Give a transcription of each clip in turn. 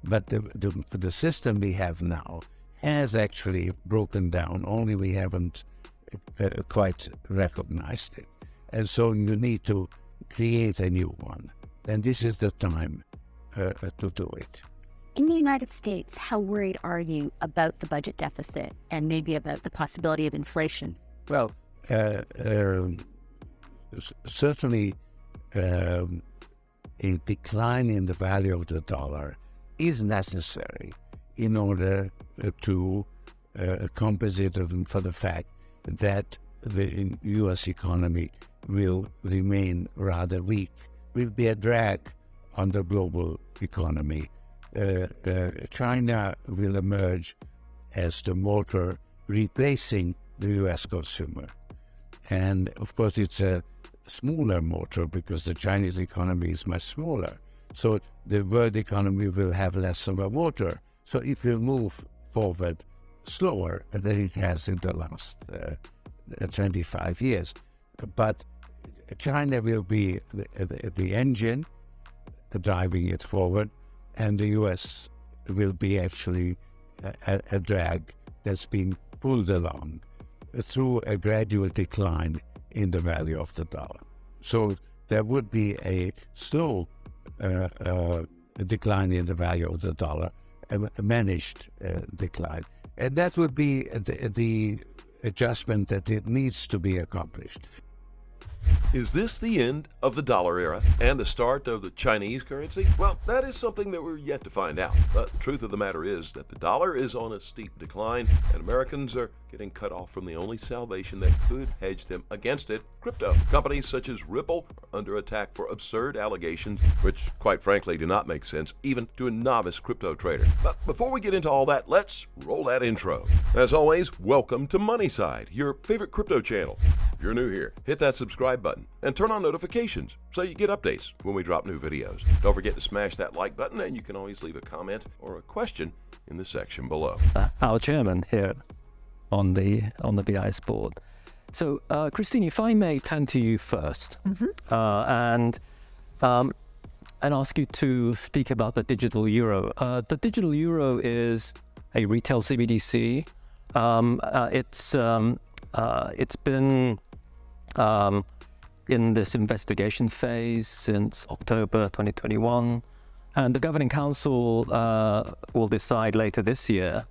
But the system we have now has actually broken down, only we haven't quite recognized it. And so you need to create a new one. And this is the time to do it. In the United States, how worried are you about the budget deficit and maybe about the possibility of inflation? Well, certainly a decline in the value of the dollar is necessary in order to compensate for the fact that the U.S. economy will remain rather weak, will be a drag on the global economy. China will emerge as the motor replacing the U.S. consumer. And of course, it's a smaller motor because the Chinese economy is much smaller. So the world economy will have less of a motor. So it will move forward slower than it has in the last 25 years. But China will be the engine driving it forward, and the U.S. will be actually a drag that's being pulled along through a gradual decline in the value of the dollar. So there would be a slow decline in the value of the dollar, a managed decline. And that would be the adjustment that it needs to be accomplished. Is this the end of the dollar era and the start of the Chinese currency? Well, that is something that we're yet to find out. But the truth of the matter is that the dollar is on a steep decline, and Americans are getting cut off from the only salvation that could hedge them against it, crypto. Companies such as Ripple are under attack for absurd allegations, which quite frankly do not make sense even to a novice crypto trader. But before we get into all that, let's roll that intro. As always, welcome to Moneyside, your favorite crypto channel. If you're new here, hit that subscribe button and turn on notifications so you get updates when we drop new videos. Don't forget to smash that like button, and you can always leave a comment or a question in the section below. Our chairman here on the BIS board. So, Christine, if I may turn to you first, and ask you to speak about the digital euro. The digital euro is a retail CBDC. It's been in this investigation phase since October 2021, and the Governing Council will decide later this year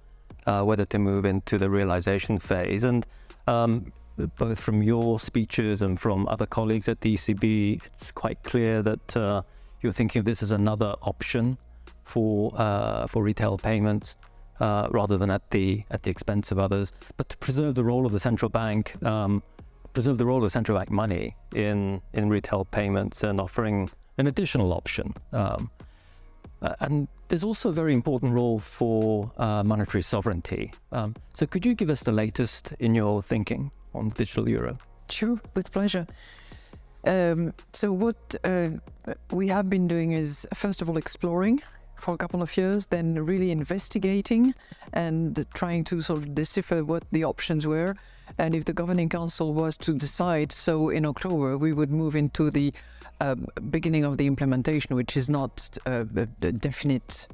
whether to move into the realization phase. And both from your speeches and from other colleagues at the ECB, it's quite clear that you're thinking of this as another option for retail payments rather than at the expense of others, but to preserve the role of the central bank. Preserve the role of the central bank money in retail payments and offering an additional option. And there's also a very important role for monetary sovereignty. So could you give us the latest in your thinking on the digital euro? Sure, with pleasure. So what we have been doing is, first of all, exploring for a couple of years, then really investigating and trying to sort of decipher what the options were. And if the Governing Council was to decide so in October, we would move into the beginning of the implementation, which is not a definite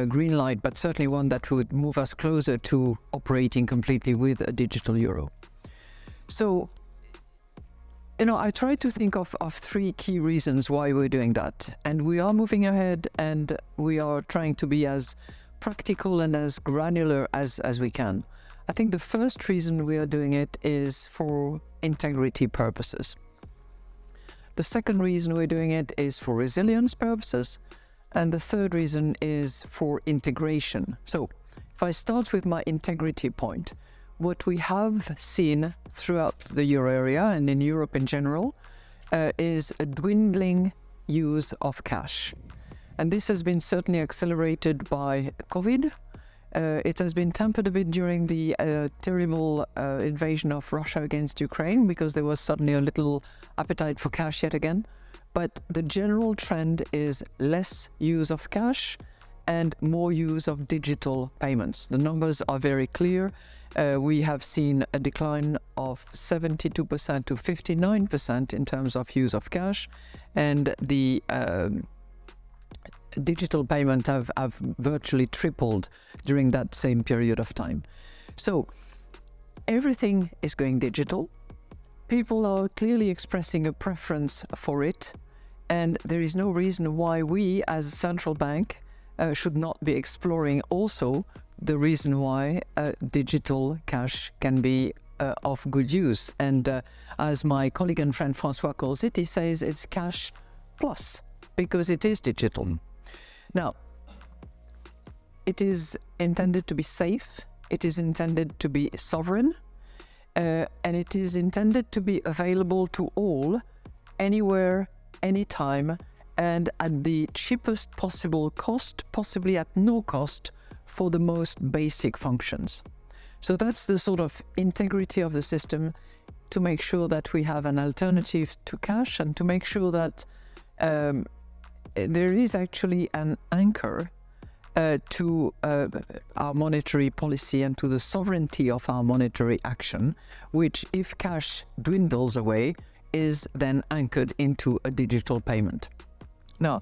green light, but certainly one that would move us closer to operating completely with a digital euro. So, I try to think of three key reasons why we're doing that. And we are moving ahead, and we are trying to be as practical and as granular as we can. I think the first reason we are doing it is for integrity purposes. The second reason we're doing it is for resilience purposes. And the third reason is for integration. So if I start with my integrity point, what we have seen throughout the euro area and in Europe in general is a dwindling use of cash. And this has been certainly accelerated by COVID. It has been tempered a bit during the terrible invasion of Russia against Ukraine, because there was suddenly a little appetite for cash yet again. But the general trend is less use of cash and more use of digital payments. The numbers are very clear. We have seen a decline of 72% to 59% in terms of use of cash, and the digital payment have virtually tripled during that same period of time. So everything is going digital. People are clearly expressing a preference for it, and there is no reason why we as a central bank should not be exploring also the reason why digital cash can be of good use. And as my colleague and friend Francois calls it, he says it's cash plus, because it is digital. Now, it is intended to be safe, it is intended to be sovereign, and it is intended to be available to all, anywhere, anytime, and at the cheapest possible cost, possibly at no cost, for the most basic functions. So that's the sort of integrity of the system, to make sure that we have an alternative to cash, and to make sure that there is actually an anchor to our monetary policy and to the sovereignty of our monetary action, which, if cash dwindles away, is then anchored into a digital payment. Now,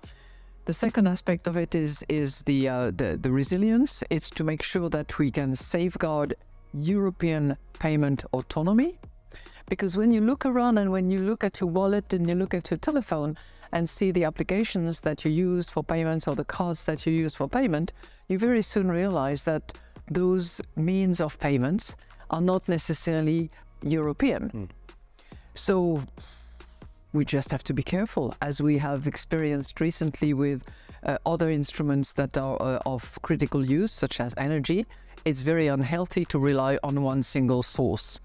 the second aspect of it is the resilience. It's to make sure that we can safeguard European payment autonomy, because when you look around and when you look at your wallet and you look at your telephone and see the applications that you use for payments or the cards that you use for payment, you very soon realize that those means of payments are not necessarily European. So we just have to be careful, as we have experienced recently with other instruments that are of critical use, such as energy. It's very unhealthy to rely on one single source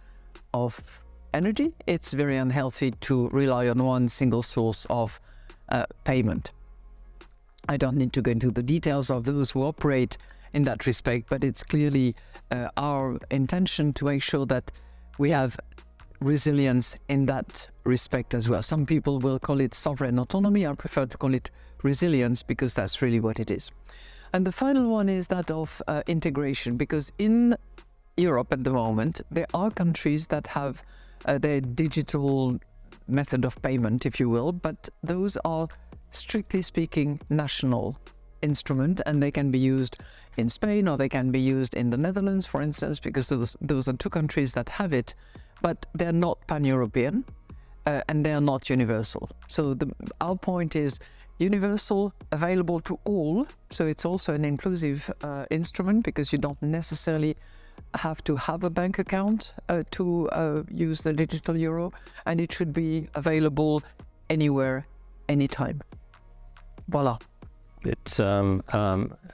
of energy. It's very unhealthy to rely on one single source of payment. I don't need to go into the details of those who operate in that respect, but it's clearly our intention to make sure that we have resilience in that respect as well. Some people will call it sovereign autonomy. I prefer to call it resilience, because that's really what it is. And the final one is that of integration, because in Europe at the moment, there are countries that have their digital method of payment, if you will, but those are, strictly speaking, national instrument, and they can be used in Spain or they can be used in the Netherlands, for instance, because those are two countries that have it, but they're not pan-European and they're not universal. So our point is universal, available to all. So it's also an inclusive instrument, because you don't necessarily have to have a bank account to use the digital euro, and it should be available anywhere, anytime. Voila. It's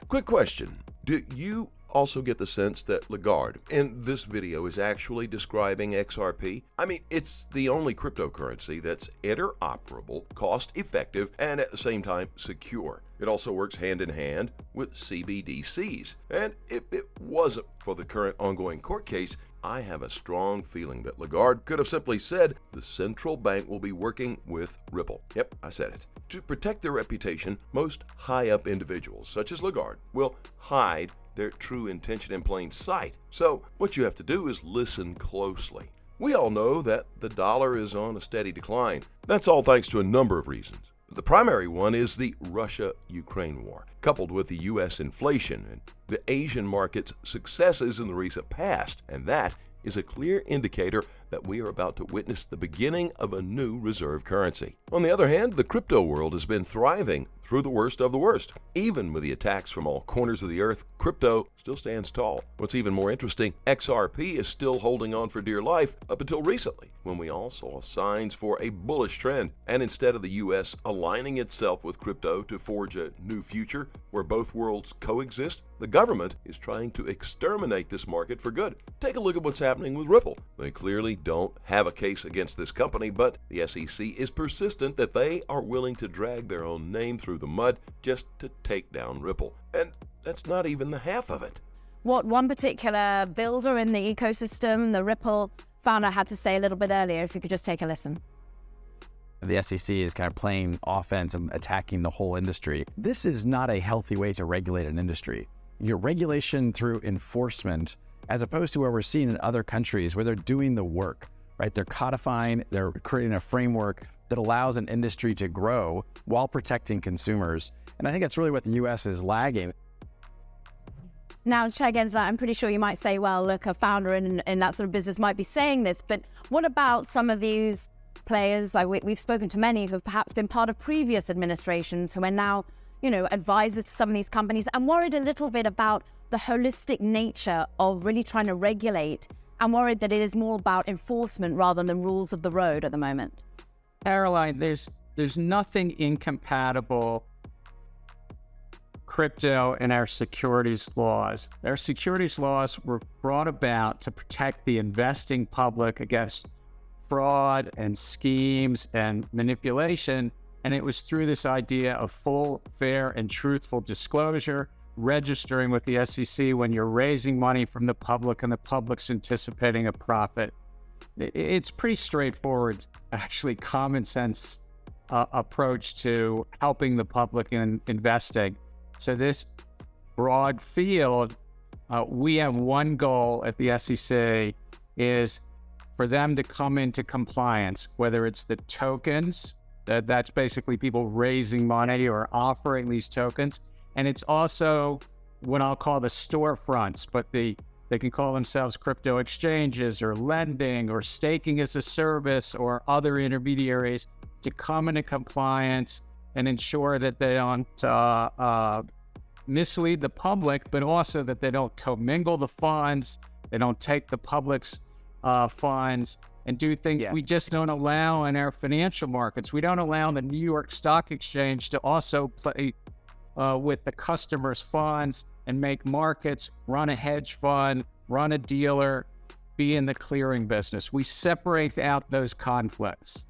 Quick question. Do you also get the sense that Lagarde in this video is actually describing XRP? I mean, it's the only cryptocurrency that's interoperable, cost-effective, and at the same time secure. It also works hand in hand with CBDCs. And if it wasn't for the current ongoing court case, I have a strong feeling that Lagarde could have simply said the central bank will be working with Ripple. Yep, I said it. To protect their reputation, most high-up individuals, such as Lagarde, will hide their true intention in plain sight. So what you have to do is listen closely. We all know that the dollar is on a steady decline. That's all thanks to a number of reasons. The primary one is the Russia-Ukraine war, coupled with the U.S. inflation and the Asian market's successes in the recent past, and that is a clear indicator that we are about to witness the beginning of a new reserve currency. On the other hand, the crypto world has been thriving through the worst of the worst. Even with the attacks from all corners of the earth, crypto still stands tall. What's even more interesting, XRP is still holding on for dear life up until recently, when we all saw signs for a bullish trend. And instead of the U.S. aligning itself with crypto to forge a new future where both worlds coexist, the government is trying to exterminate this market for good. Take a look at what's happening with Ripple. They clearly don't have a case against this company, but the SEC is persistent that they are willing to drag their own name through the mud just to take down Ripple. And that's not even the half of it. What one particular builder in the ecosystem, the Ripple founder, had to say a little bit earlier, if you could just take a listen. The SEC is kind of playing offense and attacking the whole industry. This is not a healthy way to regulate an industry. Your regulation through enforcement, as opposed to what we're seeing in other countries where they're doing the work, right? They're codifying, they're creating a framework, that allows an industry to grow while protecting consumers. And I think that's really what the U.S. is lagging. Now, Chair Gensler, I'm pretty sure you might say, well, look, a founder in that sort of business might be saying this, but what about some of these players? We've spoken to many who have perhaps been part of previous administrations who are now, advisors to some of these companies and worried a little bit about the holistic nature of really trying to regulate and worried that it is more about enforcement rather than the rules of the road at the moment. Caroline, there's nothing incompatible crypto and our securities laws. Our securities laws were brought about to protect the investing public against fraud and schemes and manipulation. And it was through this idea of full, fair, and truthful disclosure, registering with the SEC when you're raising money from the public and the public's anticipating a profit. It's pretty straightforward, actually common sense approach to helping the public in investing. So this broad field, we have one goal at the SEC is for them to come into compliance, whether it's the tokens, that's basically people raising money or offering these tokens. And it's also what I'll call the storefronts, but they can call themselves crypto exchanges or lending or staking as a service or other intermediaries to come into compliance and ensure that they don't mislead the public, but also that they don't commingle the funds, they don't take the public's funds and do things we just don't allow in our financial markets. We don't allow the New York Stock Exchange to also play with the customer's funds and make markets, run a hedge fund, run a dealer, be in the clearing business. We separate out those conflicts.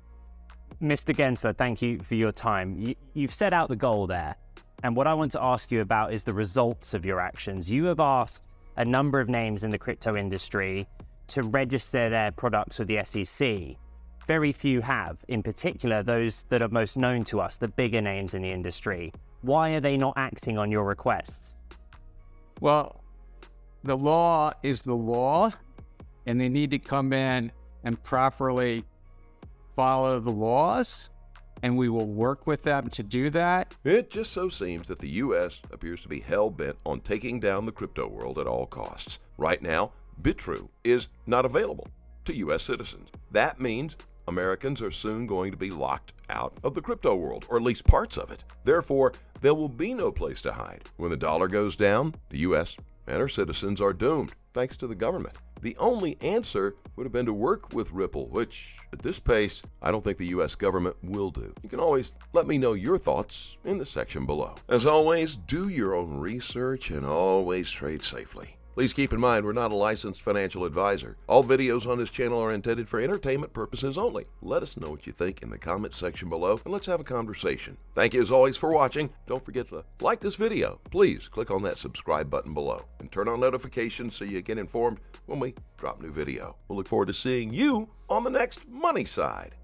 Mr. Gensler, thank you for your time. You've set out the goal there. And what I want to ask you about is the results of your actions. You have asked a number of names in the crypto industry to register their products with the SEC. Very few have, in particular, those that are most known to us, the bigger names in the industry. Why are they not acting on your requests? Well, the law is the law, and they need to come in and properly follow the laws, and we will work with them to do that. It just so seems that the U.S. appears to be hell-bent on taking down the crypto world at all costs. Right now, Bitrue is not available to U.S. citizens. That means Americans are soon going to be locked out of the crypto world, or at least parts of it. Therefore, there will be no place to hide. When the dollar goes down, the U.S. and our citizens are doomed, thanks to the government. The only answer would have been to work with Ripple, which, at this pace, I don't think the U.S. government will do. You can always let me know your thoughts in the section below. As always, do your own research and always trade safely. Please keep in mind, we're not a licensed financial advisor. All videos on this channel are intended for entertainment purposes only. Let us know what you think in the comment section below, and let's have a conversation. Thank you as always for watching. Don't forget to like this video. Please click on that subscribe button below and turn on notifications so you get informed when we drop new video. We'll look forward to seeing you on the next Money Side.